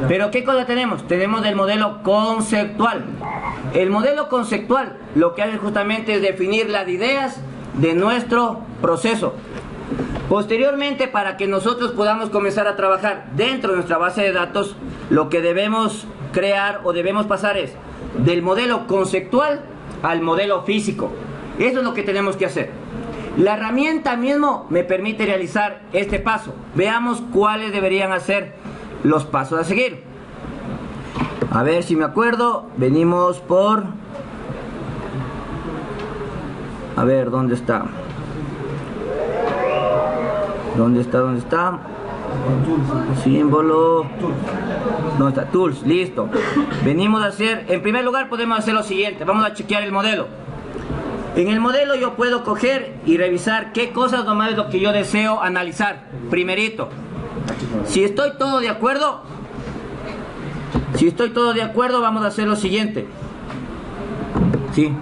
Pero ¿qué cosa tenemos? Tenemos el modelo conceptual. El modelo conceptual lo que hace justamente es definir las ideas de nuestro proceso. Posteriormente, para que nosotros podamos comenzar a trabajar dentro de nuestra base de datos, lo que debemos crear o debemos pasar es del modelo conceptual al modelo físico. Eso es lo que tenemos que hacer. La herramienta mismo me permite realizar este paso. Veamos cuáles deberían ser los pasos a seguir. A ver si me acuerdo. Venimos por... A ver, ¿dónde está? ¿Dónde está? ¿Dónde está? Símbolo. ¿Dónde está? Tools, listo. Venimos a hacer... En primer lugar podemos hacer lo siguiente. Vamos a chequear el modelo. En el modelo yo puedo coger y revisar qué cosas nomás es lo que yo deseo analizar. Primerito. Si estoy todo de acuerdo, vamos a hacer lo siguiente. ¿Sí?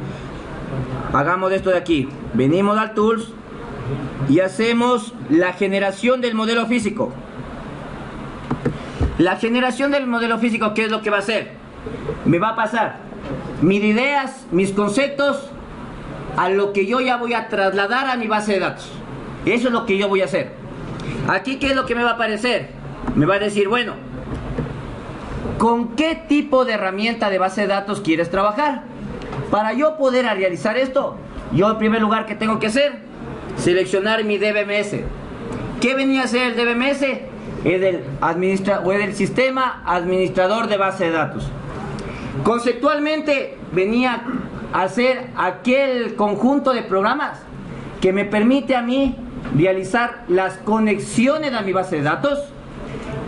Hagamos esto de aquí. Venimos al Tools y hacemos la generación del modelo físico. La generación del modelo físico, ¿qué es lo que va a hacer? Me va a pasar mis ideas, mis conceptos, a lo que yo ya voy a trasladar a mi base de datos. Eso es lo que yo voy a hacer. Aquí, ¿qué es lo que me va a aparecer? Me va a decir, bueno, ¿con qué tipo de herramienta de base de datos quieres trabajar? Para yo poder realizar esto, yo en primer lugar, ¿qué tengo que hacer? Seleccionar mi DBMS. ¿Qué venía a ser el DBMS? Es el sistema administrador de base de datos. Conceptualmente venía a ser aquel conjunto de programas que me permite a mí realizar las conexiones a mi base de datos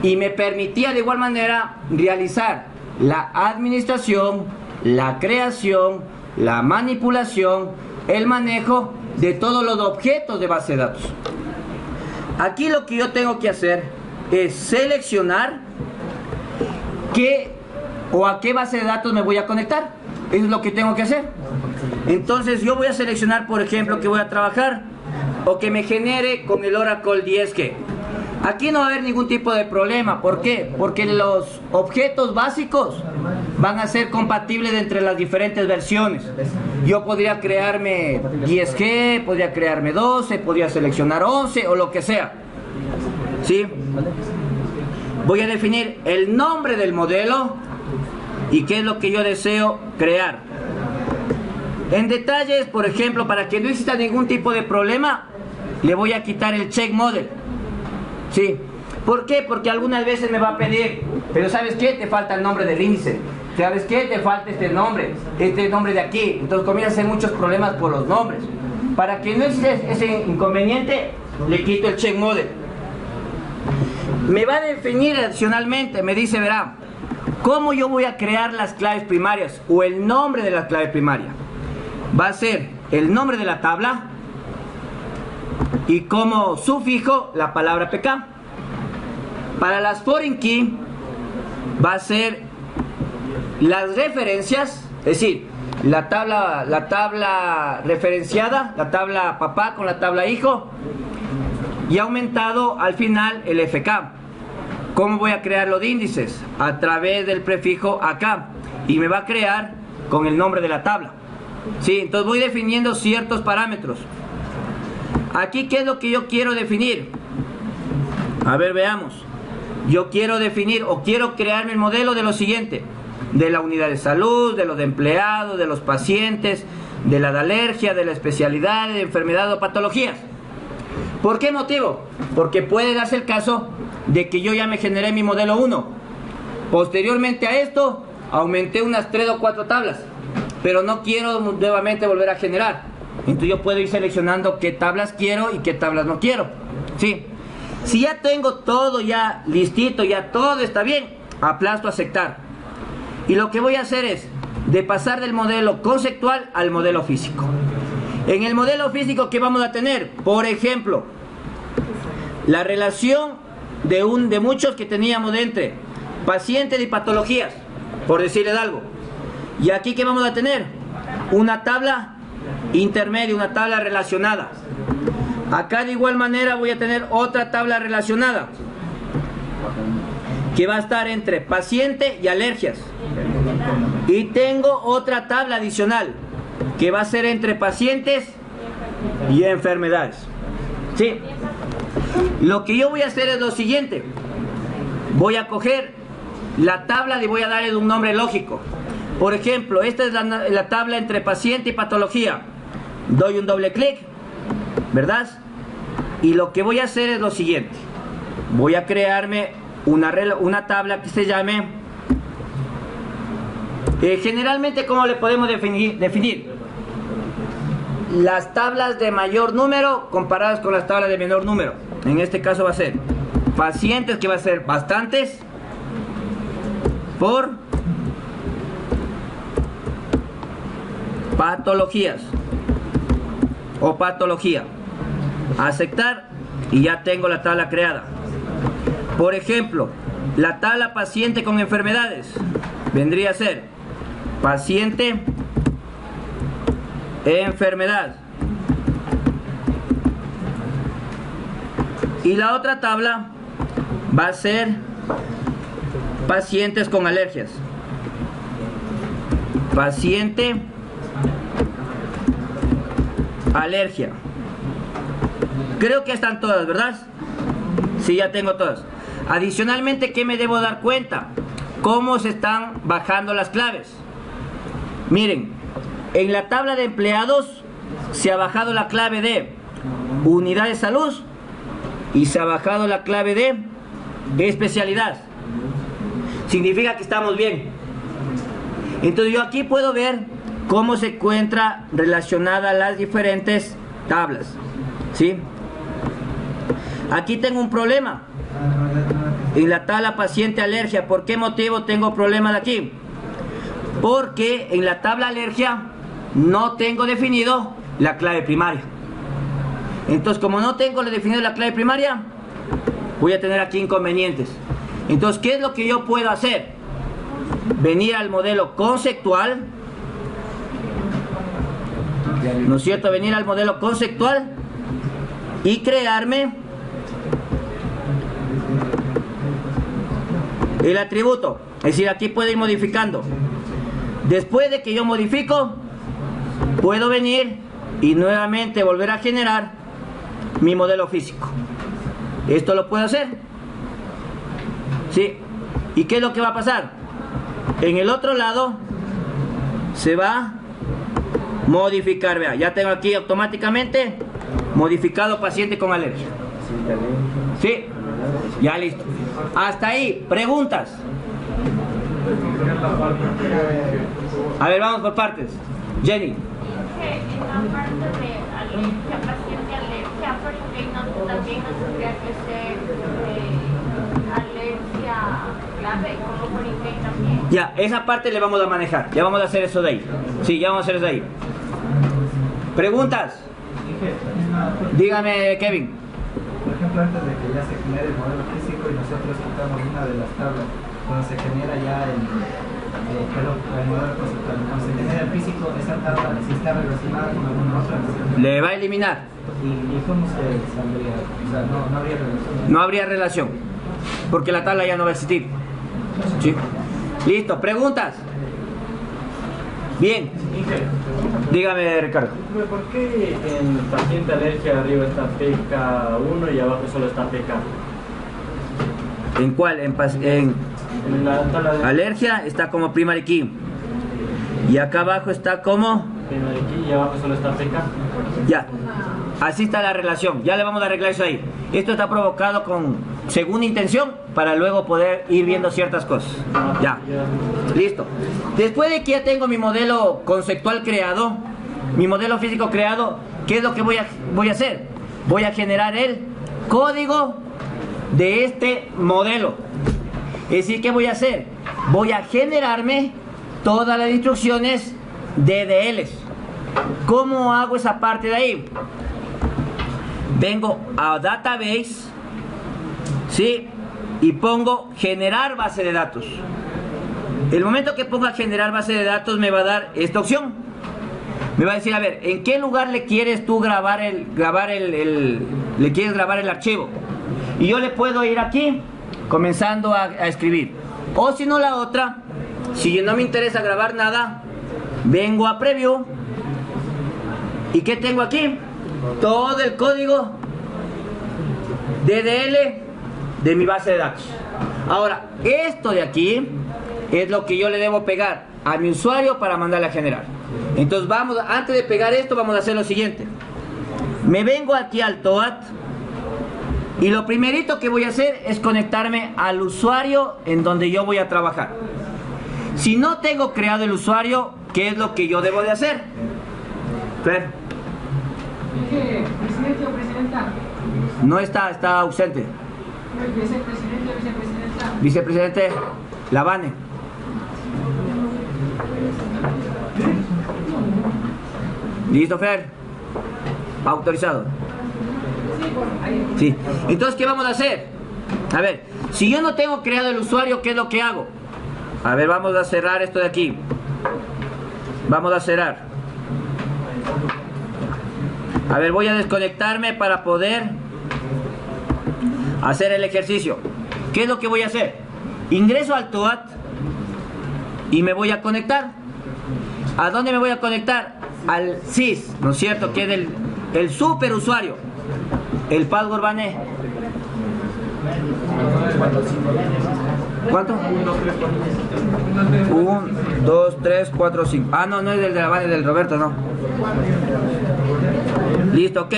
y me permitía de igual manera realizar la administración, la creación, la manipulación, el manejo de todos los objetos de base de datos. Aquí lo que yo tengo que hacer es seleccionar a qué base de datos me voy a conectar. Eso es lo que tengo que hacer. Entonces yo voy a seleccionar, por ejemplo, que voy a trabajar o que me genere con el Oracle 10G. Aquí no va a haber ningún tipo de problema. ¿Por qué? Porque los objetos básicos van a ser compatibles entre las diferentes versiones. Yo podría crearme 10G, podría crearme 12, podría seleccionar 11 o lo que sea. ¿Sí? Voy a definir el nombre del modelo y qué es lo que yo deseo crear. En detalles, por ejemplo, para que no exista ningún tipo de problema, le voy a quitar el check model. ¿Sí? ¿Por qué? Porque algunas veces me va a pedir, pero ¿sabes qué? Te falta el nombre del índice. ¿Sabes qué? Te falta este nombre de aquí. Entonces comienzan a ser muchos problemas por los nombres. Para que no exista ese inconveniente, le quito el check model. Me va a definir adicionalmente, me dice, verá, ¿cómo yo voy a crear las claves primarias o el nombre de la clave primaria? Va a ser el nombre de la tabla y como sufijo la palabra PK. Para las foreign key va a ser las referencias, es decir, la tabla referenciada, la tabla papá con la tabla hijo y aumentado al final el FK. ¿Cómo voy a crear los índices? A través del prefijo acá y me va a crear con el nombre de la tabla. ¿Sí? Entonces voy definiendo ciertos parámetros. Aquí, ¿qué es lo que yo quiero definir? A ver, veamos. Yo quiero definir o quiero crearme el modelo de lo siguiente: de la unidad de salud, de los de empleados, de los pacientes, de la de alergia, de la especialidad, de enfermedad o patologías. ¿Por qué motivo? Porque puede darse el caso de que yo ya me generé mi modelo 1. Posteriormente a esto, aumenté unas 3 o 4 tablas, pero no quiero nuevamente volver a generar. Entonces yo puedo ir seleccionando qué tablas quiero y qué tablas no quiero. ¿Sí? Si ya tengo todo ya listito, ya todo está bien, aplasto aceptar. Y lo que voy a hacer es de pasar del modelo conceptual al modelo físico. En el modelo físico, ¿qué vamos a tener? Por ejemplo, la relación de muchos que teníamos entre pacientes y patologías, por decirles algo. Y aquí, ¿qué vamos a tener? Una tabla intermedia, una tabla relacionada. Acá de igual manera voy a tener otra tabla relacionada. que va a estar entre paciente y alergias. Y tengo otra tabla adicional que va a ser entre pacientes y enfermedades. ¿Sí? Lo que yo voy a hacer es lo siguiente. Voy a coger la tabla y voy a darle un nombre lógico. Por ejemplo, esta es la tabla entre paciente y patología. Doy un doble clic, ¿verdad? Y lo que voy a hacer es lo siguiente. Voy a crearme una tabla que se llame generalmente, ¿cómo le podemos definir? Las tablas de mayor número comparadas con las tablas de menor número. En este caso va a ser pacientes, que va a ser bastantes, por patologías o patología. Aceptar y ya tengo la tabla creada. Por ejemplo, la tabla paciente con enfermedades vendría a ser paciente, enfermedad. Y la otra tabla va a ser pacientes con alergias. Paciente, alergia. Creo que están todas, ¿verdad? Sí, ya tengo todas. Adicionalmente, ¿qué me debo dar cuenta? Cómo se están bajando las claves. Miren, en la tabla de empleados se ha bajado la clave de unidad de salud y se ha bajado la clave de especialidad. Significa que estamos bien. Entonces yo aquí puedo ver cómo se encuentra relacionada las diferentes tablas. ¿Sí? Aquí tengo un problema. En la tabla paciente alergia, ¿por qué motivo tengo problema de aquí? Porque en la tabla alergia no tengo definido la clave primaria. Entonces, como no tengo definido la clave primaria, voy a tener aquí inconvenientes. Entonces, ¿qué es lo que yo puedo hacer? Venir al modelo conceptual, ¿no es cierto? Venir al modelo conceptual y crearme el atributo. Es decir, aquí puedo ir modificando. Después de que yo modifico, puedo venir y nuevamente volver a generar mi modelo físico. Esto lo puedo hacer. ¿Sí? ¿Y qué es lo que va a pasar? En el otro lado se va a modificar. Vea, ya tengo aquí automáticamente modificado paciente con alergia. ¿Sí? Ya listo. Hasta ahí, preguntas. A ver, vamos por partes. Jenny. En la parte de alergia, paciente alergia, porque no, también no tendría que ser alergia grave, como por email también. Ya, esa parte le vamos a manejar. Ya vamos a hacer eso de ahí. Sí, ya vamos a hacer eso de ahí. ¿Preguntas? Dígame, Kevin. Por ejemplo, antes de que ya se genere el modelo físico y nosotros quitamos una de las tablas, cuando se genera ya el modelo conceptual, cuando se genera el físico, esa tabla si está relacionada con alguna otra. Le va a eliminar. ¿Y cómo se saldría? O sea, no habría relación. No habría relación, porque la tabla ya no va a existir. ¿Sí? Listo, ¿preguntas? Bien. Dígame, Ricardo. ¿Por qué en paciente alergia arriba está PK1 y abajo solo está PK? ¿En cuál? En la tabla de alergia está como primary key. Y acá abajo está como... primary key y abajo solo está PK. Ya. Así está la relación. Ya le vamos a arreglar eso ahí. Esto está provocado con segunda intención para luego poder ir viendo ciertas cosas. Ya. Listo. Después de que ya tengo mi modelo conceptual creado, mi modelo físico creado, ¿qué es lo que voy a hacer? Voy a generar el código de este modelo. Es decir, ¿qué voy a hacer? Voy a generarme todas las instrucciones DDLs. ¿Cómo hago esa parte de ahí? Vengo a Database, ¿sí? Y pongo generar base de datos. El momento que ponga generar base de datos me va a dar esta opción. Me va a decir, a ver, ¿en qué lugar le quieres tú grabar el archivo? Y yo le puedo ir aquí comenzando a escribir. O si no, la otra, si no me interesa grabar nada, vengo a Preview. ¿Y qué tengo aquí? Todo el código DDL de mi base de datos. Ahora, esto de aquí es lo que yo le debo pegar a mi usuario para mandarle a generar. Entonces vamos, antes de pegar esto, vamos a hacer lo siguiente. Me vengo aquí al TOAD y lo primerito que voy a hacer es conectarme al usuario en donde yo voy a trabajar. Si no tengo creado el usuario, ¿qué es lo que yo debo de hacer? Fer. ¿Presidente o presidenta? No está, está ausente. ¿Vicepresidente o vicepresidenta? Vicepresidente Lavane. ¿Listo, Fer? Autorizado. Sí. Entonces, ¿qué vamos a hacer? A ver, si yo no tengo creado el usuario, ¿qué es lo que hago? A ver, vamos a cerrar esto de aquí. Vamos a cerrar. A ver, voy a desconectarme para poder hacer el ejercicio. ¿Qué es lo que voy a hacer? Ingreso al TOAD y me voy a conectar. ¿A dónde me voy a conectar? Al SIS, ¿no es cierto? Que es el super usuario. El password Vane. ¿Cuánto? 1, 2, 3, 4, 5. Ah, no, no es del de la Vane, del Roberto, no. Listo, ok.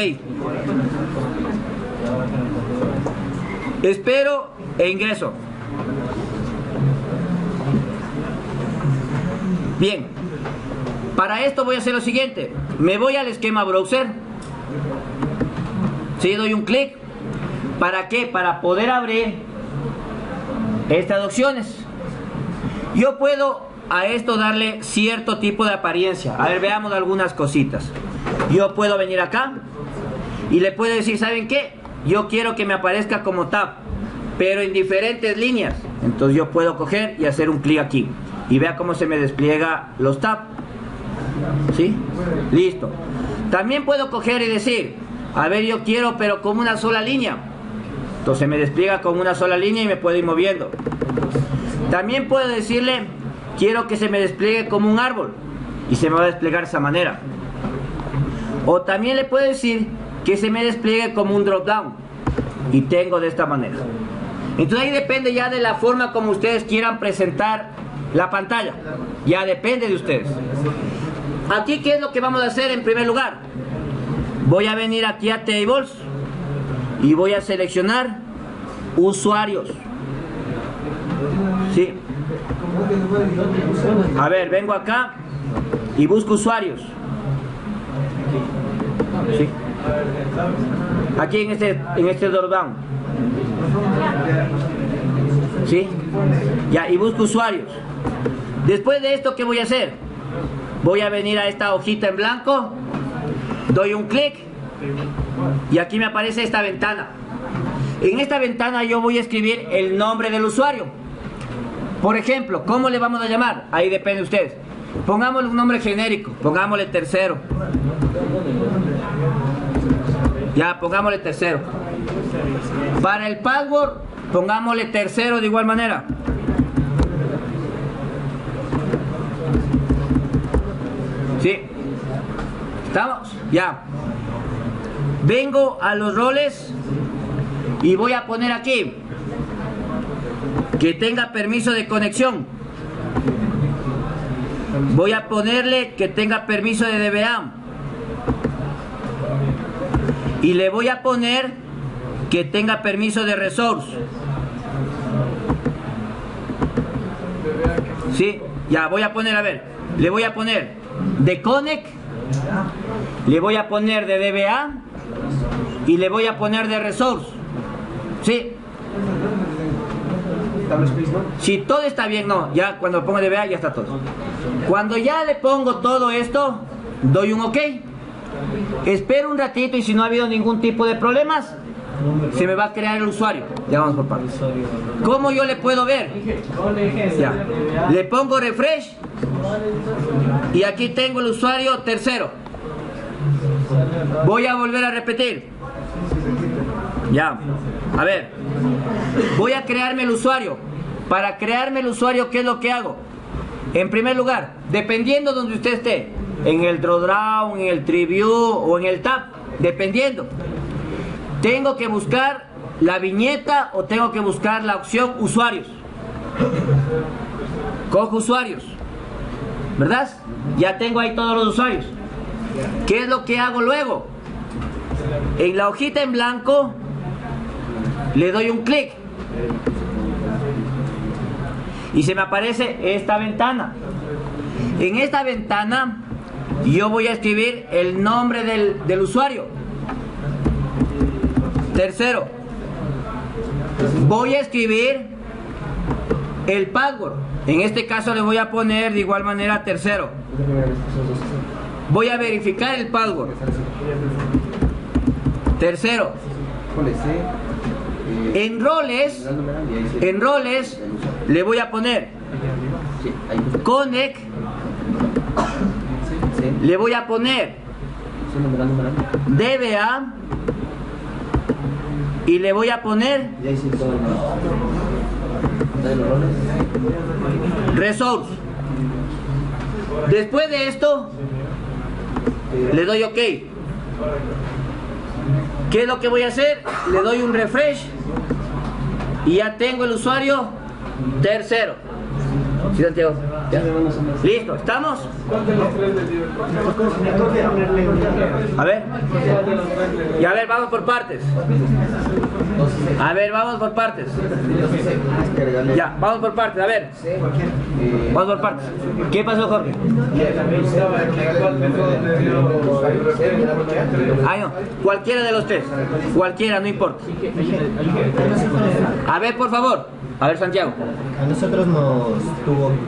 Espero e ingreso. Bien. Para esto voy a hacer lo siguiente. Me voy al esquema browser. Sí, doy un clic. ¿Para qué? Para poder abrir estas opciones. Yo puedo a esto darle cierto tipo de apariencia. A ver, veamos algunas cositas. Yo puedo venir acá y le puedo decir, ¿saben qué? Yo quiero que me aparezca como tab, pero en diferentes líneas. Entonces yo puedo coger y hacer un clic aquí. Y vea cómo se me despliega los tabs. ¿Sí? Listo. También puedo coger y decir, a ver, yo quiero, pero como una sola línea. Entonces me despliega como una sola línea y me puedo ir moviendo. También puedo decirle, quiero que se me despliegue como un árbol. Y se me va a desplegar de esa manera. O también le puedo decir que se me despliegue como un drop down. Y tengo de esta manera. Entonces ahí depende ya de la forma como ustedes quieran presentar la pantalla. Ya depende de ustedes. Aquí, ¿qué es lo que vamos a hacer en primer lugar? Voy a venir aquí a Tables y voy a seleccionar usuarios. ¿Sí? A ver, vengo acá y busco usuarios. ¿Sí? Aquí en este drop down. ¿Sí? Ya, y busco usuarios. Después de esto, ¿qué voy a hacer? Voy a venir a esta hojita en blanco, doy un clic y aquí me aparece esta ventana. En esta ventana yo voy a escribir el nombre del usuario. Por ejemplo, ¿cómo le vamos a llamar? Ahí depende de ustedes. Pongámosle un nombre genérico, pongámosle tercero. Ya, pongámosle tercero. Para el password, pongámosle tercero de igual manera. ¿Sí? ¿Estamos? Ya. Vengo a los roles y voy a poner aquí que tenga permiso de conexión. Voy a ponerle que tenga permiso de DBA. Y le voy a poner que tenga permiso de resource. ¿Sí? Ya, voy a poner, a ver, le voy a poner de Connect, le voy a poner de DBA y le voy a poner de resource. ¿Sí? Si todo está bien, no, ya cuando pongo DBA ya está todo. Cuando ya le pongo todo esto, doy un OK. Espero un ratito y si no ha habido ningún tipo de problemas, se me va a crear el usuario. Ya vamos por partes. ¿Cómo yo le puedo ver? Ya. Le pongo refresh y aquí tengo el usuario tercero. Voy a volver a repetir. Ya, a ver, voy a crearme el usuario. Para crearme el usuario, ¿qué es lo que hago? En primer lugar, dependiendo donde usted esté, en el drawdown, en el TreeView o en el tab, dependiendo, tengo que buscar la viñeta o tengo que buscar la opción usuarios. Cojo usuarios, ¿verdad? Ya tengo ahí todos los usuarios. ¿Qué es lo que hago luego? En la hojita en blanco le doy un clic y se me aparece esta ventana. En esta ventana yo voy a escribir el nombre del usuario. Tercero, voy a escribir el password. En este caso le voy a poner de igual manera tercero. Voy a verificar el password. Tercero, en roles le voy a poner connect, le voy a poner DBA y le voy a poner resource. Después de esto le doy OK. ¿Qué es lo que voy a hacer? Le doy un refresh y ya tengo el usuario tercero. ¿Sí, Santiago? ¿Ya? ¿Listo? ¿Estamos? A ver. Y a ver, vamos por partes. A ver, vamos por partes. Ya, vamos por partes, a ver. Vamos por partes. ¿Qué pasó, Jorge? Ah, no. Cualquiera de los tres. Cualquiera, no importa. A ver, por favor. A ver, Santiago. A nosotros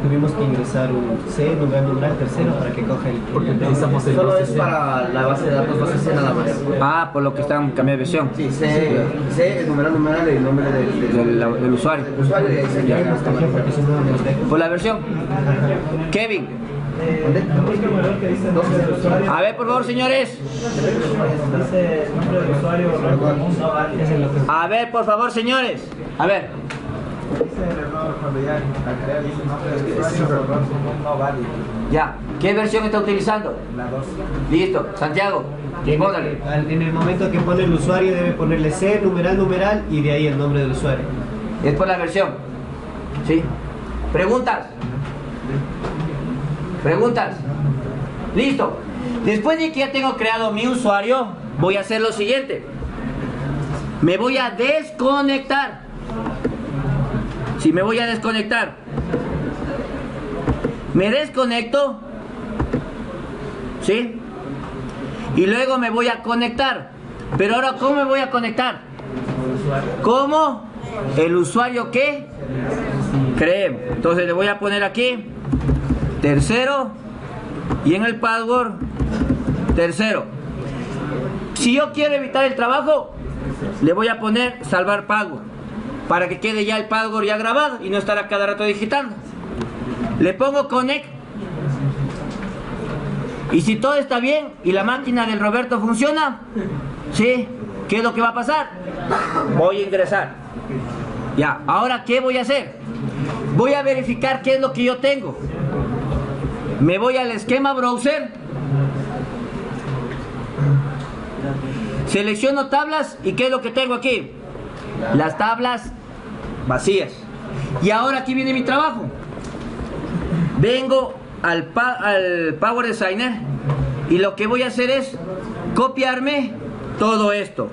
tuvimos que ingresar un C, numeral tercero, para que coja el... Porque utilizamos el Solo es para la base de datos 2C nada más. Ah, por lo que están cambiando de versión. Sí, C, el numeral y el nombre del usuario. del usuario y ahí se llama. Por la versión. Kevin. A ver, por favor, señores. A ver, por favor, señores. A ver. Ya, ¿qué versión está utilizando? La 2. Listo, Santiago, póngale. En el momento que pone el usuario debe ponerle C, numeral y de ahí el nombre del usuario. Es por la versión. ¿Sí? ¿Preguntas? ¿Preguntas? Listo. Después de que ya tengo creado mi usuario, voy a hacer lo siguiente. Me voy a desconectar. Si me voy a desconectar, me desconecto, ¿sí? Y luego me voy a conectar. Pero ahora, ¿cómo me voy a conectar? ¿Cómo? El usuario que creemos. Entonces le voy a poner aquí tercero y en el password tercero. Si yo quiero evitar el trabajo, le voy a poner salvar password, para que quede ya el password ya grabado y no estar a cada rato digitando. Le pongo connect. Y si todo está bien y la máquina del Roberto funciona, ¿sí? ¿Qué es lo que va a pasar? Voy a ingresar. Ya, ahora ¿qué voy a hacer? Voy a verificar qué es lo que yo tengo. Me voy al esquema browser. Selecciono tablas y ¿qué es lo que tengo aquí? Las tablas vacías. Y ahora aquí viene mi trabajo. Vengo al Power Designer y lo que voy a hacer es copiarme todo esto.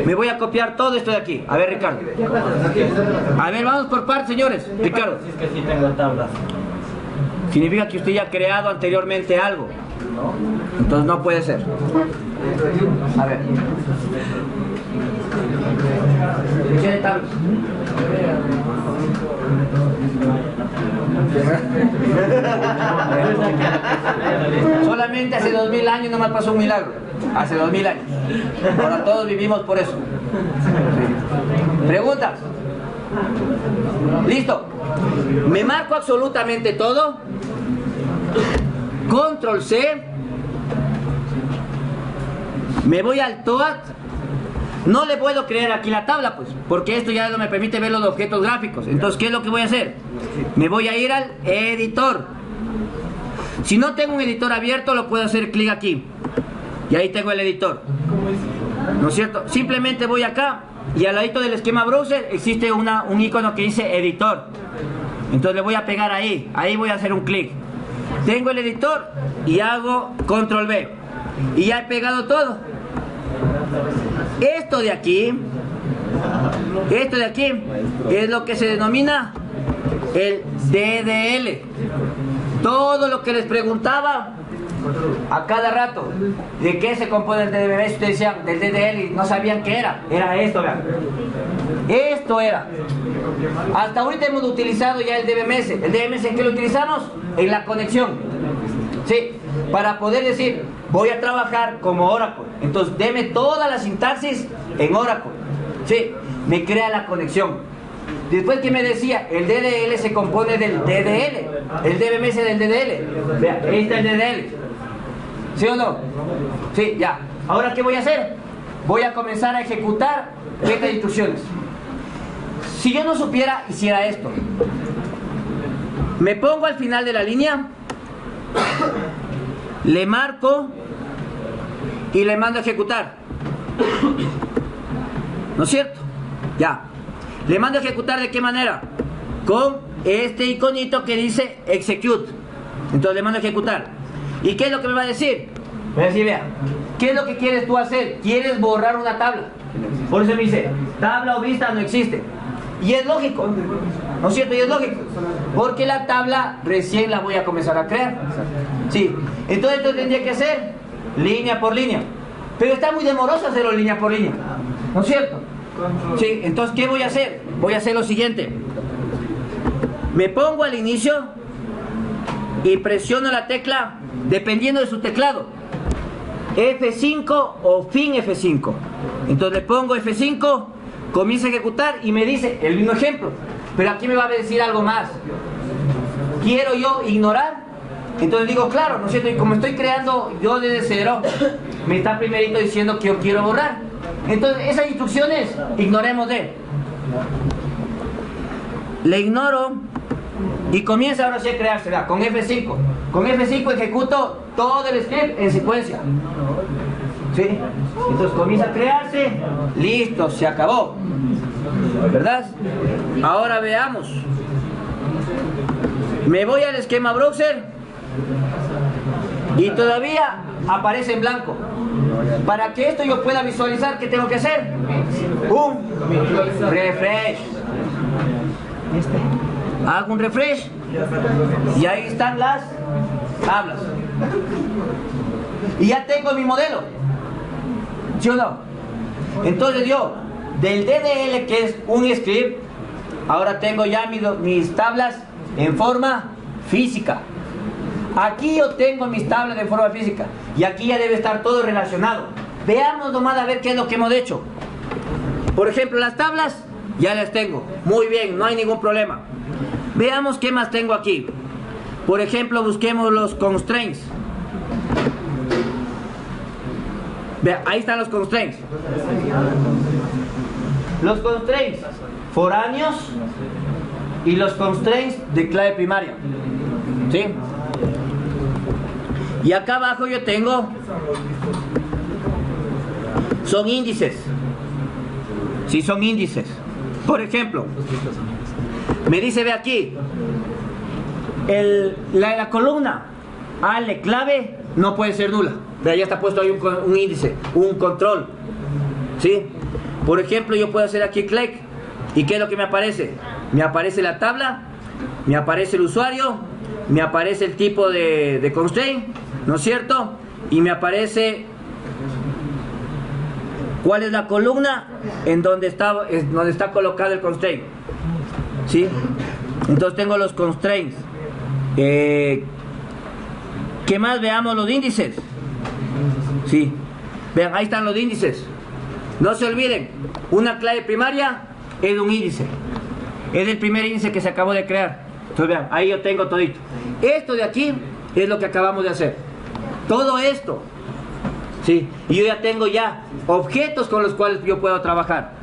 Me voy a copiar todo esto de aquí. A ver, Ricardo. A ver, vamos por partes, señores. Ricardo. Es que sí tengo tablas. Significa que usted ya ha creado anteriormente algo. Entonces no puede ser. A ver. ¿Tiene tablas? Solamente hace 2000 años no me pasó un milagro. Hace 2000 años. Ahora todos vivimos por eso. Sí. ¿Preguntas? Listo. Me marco absolutamente todo. Control C. Me voy al TOAD. No le puedo crear aquí la tabla, pues, porque esto ya no me permite ver los objetos gráficos. Entonces, ¿qué es lo que voy a hacer? Me voy a ir al editor. Si no tengo un editor abierto, lo puedo hacer clic aquí. Y ahí tengo el editor. ¿No es cierto? Simplemente voy acá y al ladito del esquema browser existe un icono que dice editor. Entonces le voy a pegar ahí. Ahí voy a hacer un clic. Tengo el editor y hago control V. Y ya he pegado todo. Esto de aquí es lo que se denomina el DDL. Todo lo que les preguntaba a cada rato, ¿de qué se compone el DBMS? Ustedes decían del DDL y no sabían qué era. Era esto, vean. Esto era. Hasta ahorita hemos utilizado ya el DBMS. ¿El DBMS en qué lo utilizamos? En la conexión. Sí, para poder decir, voy a trabajar como Oracle. Entonces, deme toda la sintaxis en Oracle. Sí, me crea la conexión. Después que me decía, el DDL se compone del DDL, el DBMS del DDL. Vea, ahí está el DDL. ¿Sí o no? Sí, ya. Ahora, ¿qué voy a hacer? Voy a comenzar a ejecutar estas instrucciones. Si yo no supiera, hiciera esto. Me pongo al final de la línea, le marco y le mando a ejecutar. ¿No es cierto? Ya. Le mando a ejecutar ¿de qué manera? Con este iconito que dice execute. Entonces le mando a ejecutar. ¿Y qué es lo que me va a decir? Me va a decir, vea, ¿qué es lo que quieres tú hacer? ¿Quieres borrar una tabla? Por eso me dice, tabla o vista no existe. Y es lógico, ¿no es cierto? Y es lógico, porque la tabla recién la voy a comenzar a crear. Sí, entonces esto tendría que ser línea por línea. Pero está muy demoroso hacerlo línea por línea, ¿no es cierto? Sí, entonces ¿qué voy a hacer? Voy a hacer lo siguiente. Me pongo al inicio y presiono la tecla dependiendo de su teclado, F5 o fin F5. Entonces le pongo F5, comienza a ejecutar y me dice el mismo ejemplo, pero aquí me va a decir algo más. ¿Quiero yo ignorar? Entonces digo, claro, ¿no es cierto? Y como estoy creando yo desde cero, me está primerito diciendo que yo quiero borrar. Entonces esas instrucciones ignoremos de. Le ignoro y comienza ahora sí a crearse, ¿verdad? Con F5. Con F5 ejecuto todo el script en secuencia. ¿Sí? Entonces comienza a crearse. Listo, se acabó. ¿Verdad? Ahora veamos. Me voy al esquema browser y todavía aparece en blanco. Para que esto yo pueda visualizar, ¿qué tengo que hacer? Un refresh. Hago un refresh y ahí están las tablas. Y ya tengo mi modelo. ¿Sí o no? Entonces yo, del DDL, que es un script, ahora tengo ya mis tablas en forma física. Aquí yo tengo mis tablas de forma física y aquí ya debe estar todo relacionado. Veamos nomás a ver qué es lo que hemos hecho. Por ejemplo, las tablas ya las tengo. Muy bien, no hay ningún problema. Veamos qué más tengo aquí. Por ejemplo, busquemos los constraints. Vea, ahí están los constraints. Los constraints foráneos y los constraints de clave primaria. ¿Sí? Y acá abajo yo tengo, son índices. Sí, son índices. Por ejemplo, me dice, ve aquí, la columna ale clave no puede ser nula. Ve, ya está puesto ahí un índice, un control. ¿Sí? Por ejemplo, yo puedo hacer aquí clic. ¿Y qué es lo que me aparece? Me aparece la tabla, me aparece el usuario, me aparece el tipo de constraint, ¿no es cierto? Y me aparece cuál es la columna en donde está colocado el constraint. ¿Sí? Entonces tengo los constraints. ¿Qué más? Veamos los índices. Sí. Vean, ahí están los índices. No se olviden, una clave primaria es un índice. Es el primer índice que se acabó de crear. Entonces vean, ahí yo tengo todito. Esto de aquí es lo que acabamos de hacer. Todo esto ¿sí? Y yo ya tengo ya objetos con los cuales yo puedo trabajar.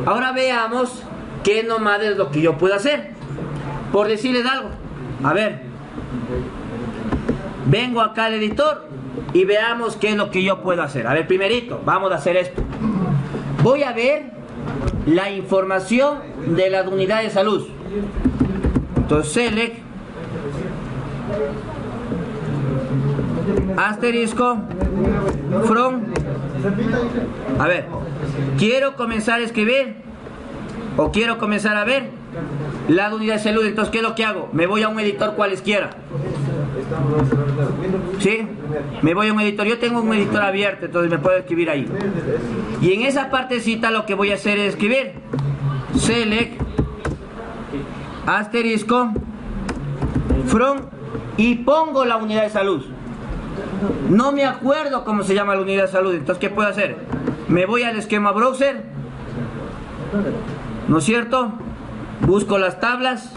Ahora veamos qué nomás es lo que yo puedo hacer. Por decirles algo, a ver, vengo acá al editor y veamos qué es lo que yo puedo hacer. A ver, primerito, vamos a hacer esto. Voy a ver la información de las unidades de salud. Entonces, select, asterisco, from. A ver, quiero comenzar a escribir o quiero comenzar a ver la unidad de salud. Entonces, ¿qué es lo que hago? Me voy a un editor cualesquiera. ¿Sí? Me voy a un editor. Yo tengo un editor abierto, entonces me puedo escribir ahí. Y en esa partecita lo que voy a hacer es escribir select, asterisco, from, y pongo la unidad de salud. No me acuerdo cómo se llama la unidad de salud. Entonces, ¿qué puedo hacer? Me voy al esquema browser, ¿no es cierto? Busco las tablas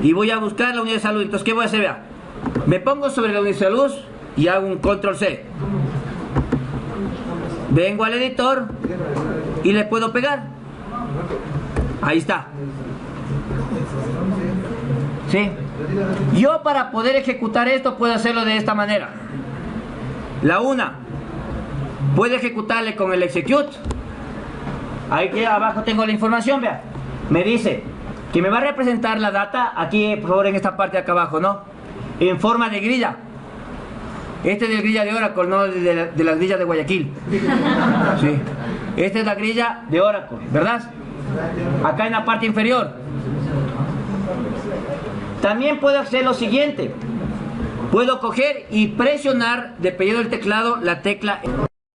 y voy a buscar la unidad de salud. Entonces, ¿qué voy a hacer? Vea, me pongo sobre la unidad de salud y hago un control C. Vengo al editor y le puedo pegar. Ahí está. ¿Sí? Yo, para poder ejecutar esto, puedo hacerlo de esta manera. La una, puedo ejecutarle con el execute. Ahí que abajo tengo la información, vea. Me dice que me va a representar la data aquí, por favor, en esta parte de acá abajo, ¿no? En forma de grilla. Este es de grilla de Oracle, no de las grillas de Guayaquil. Sí. Esta es la grilla de Oracle, ¿verdad? Acá en la parte inferior. También puedo hacer lo siguiente. Puedo coger y presionar, dependiendo del teclado, la tecla